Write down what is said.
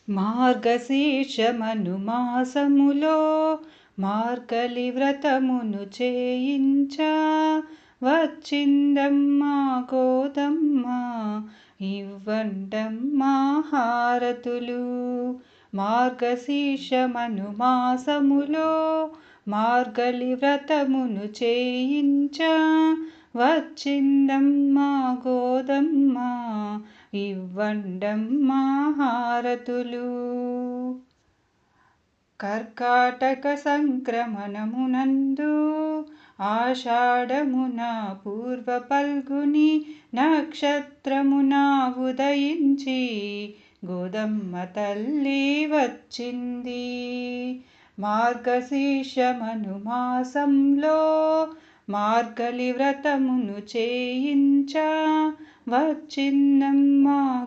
మార్గశీర్షమను మాసములో మార్గలి వ్రతమును చేయించ వచ్చిందమ్మా గోదమ్మ ఇవ్వండమ్మా హారతులు. మార్గశీర్షమను మాసములో మార్గలి వ్రతమును చేయించ వచ్చిందమ్మా గోదమ్మ ఇవ్వండమ్మా హారతులు. కర్కాటక సంక్రమణమునందు ఆషాఢమున పూర్వ పల్గుని నక్షత్రమున ఉదయించి గోదమ్మ తల్లి వచ్చింది. మార్గశీర్షమను మాసంలో మార్గలి వ్రతమును చేయించ వచ్చిందమ్మా